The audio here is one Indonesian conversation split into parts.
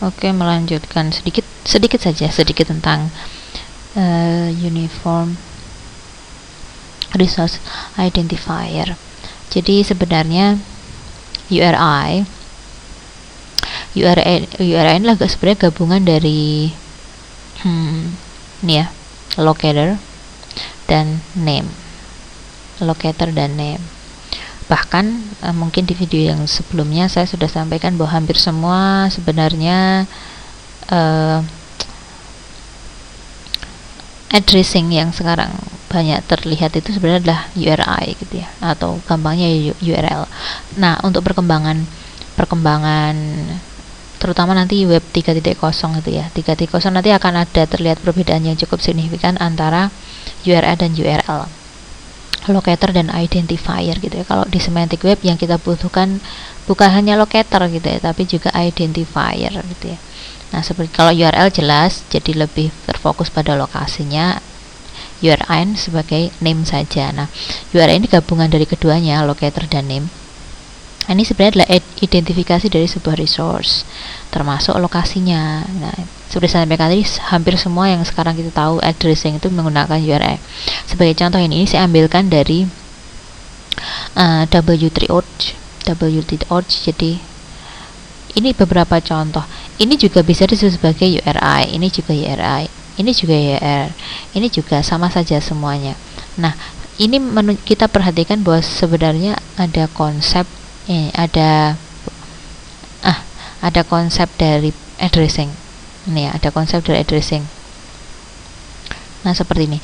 Oke, melanjutkan sedikit tentang uniform resource identifier. Jadi sebenarnya URI adalah sebenarnya gabungan dari ini ya, locator dan name. Bahkan mungkin di video yang sebelumnya saya sudah sampaikan bahwa hampir semua sebenarnya addressing yang sekarang banyak terlihat itu sebenarnya adalah URI gitu ya, atau gampangnya URL. Nah, untuk perkembangan terutama nanti web 3.0 gitu ya, 3.0 nanti akan ada terlihat perbedaan yang cukup signifikan antara URL dan URL, locator dan identifier gitu ya. Kalau di semantic web yang kita butuhkan bukan hanya locator gitu ya, tapi juga identifier gitu ya. Nah, seperti kalau URL jelas jadi lebih terfokus pada lokasinya, URI sebagai name saja. Nah, URI ini gabungan dari keduanya, locator dan name. Ini sebenarnya adalah identifikasi dari sebuah resource, termasuk lokasinya. Nah, seperti saya sampaikan tadi, hampir semua yang sekarang kita tahu addressing itu menggunakan URI. Sebagai contoh ini saya ambilkan dari w3org. Jadi ini beberapa contoh. Ini juga bisa disebut sebagai URI, ini juga URI, ini juga URL, ini juga sama saja semuanya. Nah, ini kita perhatikan bahwa sebenarnya ada konsep ada konsep dari addressing. Ini ya, ada konsep dari addressing. Nah, seperti ini.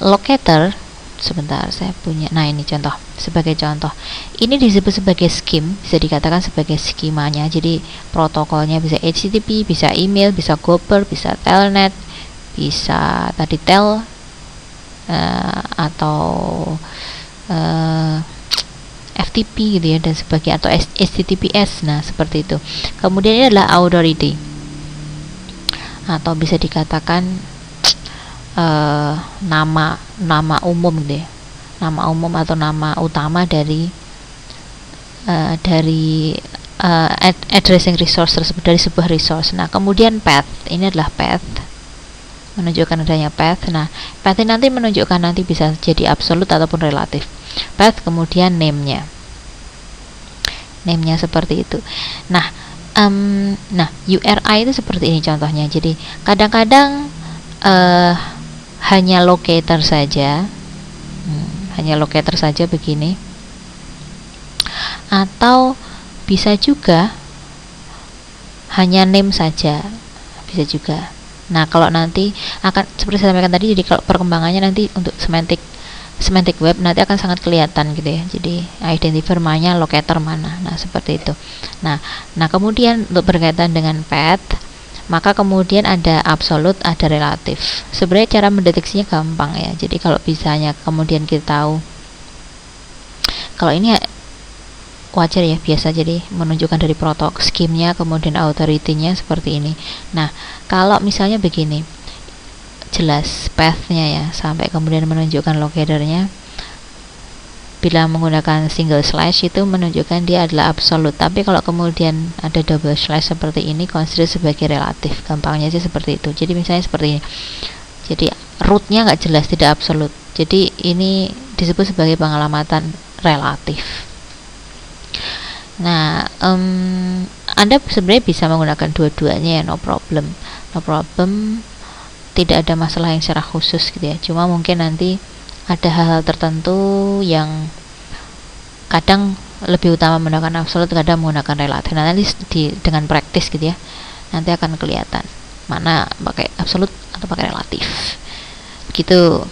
Locator, sebentar saya punya. Nah, ini contoh. Sebagai contoh, ini disebut sebagai scheme, bisa dikatakan sebagai skemanya. Jadi protokolnya bisa HTTP, bisa email, bisa Gopher, bisa Telnet, bisa tadi tel atau FTP gitu ya, dan sebagainya, atau HTTPS. Nah, seperti itu. Kemudian ini adalah authority, atau bisa dikatakan nama umum gitu ya, nama umum atau nama utama dari addressing resource tersebut, dari sebuah resource. Nah, kemudian path, ini adalah path, menunjukkan adanya path. Nah, path ini nanti menunjukkan nanti bisa jadi absolut ataupun relatif. Path, kemudian name-nya seperti itu. Nah, URI itu seperti ini contohnya. Jadi kadang-kadang hanya locator saja, begini, atau bisa juga hanya name saja, bisa juga. Nah, kalau nanti akan seperti saya sampaikan tadi, jadi kalau perkembangannya nanti untuk semantic web nanti akan sangat kelihatan gitu ya. Jadi identifier mana, locator mana. Nah, seperti itu. Nah, kemudian untuk berkaitan dengan path, maka kemudian ada absolut, ada relatif. Sebenarnya cara mendeteksinya gampang ya. Jadi kalau misalnya kemudian kita tahu, kalau ini wajar ya, biasa, jadi menunjukkan dari protokol scheme-nya, kemudian authority-nya seperti ini. Nah, kalau misalnya begini, jelas path-nya ya, sampai kemudian menunjukkan locator-nya. Bila menggunakan single slash itu menunjukkan dia adalah absolut. Tapi kalau kemudian ada double slash seperti ini, consider sebagai relatif. Gampangnya sih seperti itu. Jadi misalnya seperti ini. Jadi root-nya nggak jelas, tidak absolut. Jadi ini disebut sebagai pengalamatan relatif. Nah, Anda sebenarnya bisa menggunakan dua-duanya ya, no problem, tidak ada masalah yang secara khusus gitu ya. Cuma mungkin nanti ada hal-hal tertentu yang kadang lebih utama menggunakan absolut, kadang menggunakan relatif. Nah, nanti dengan praktis gitu ya, nanti akan kelihatan mana pakai absolut atau pakai relatif gitu.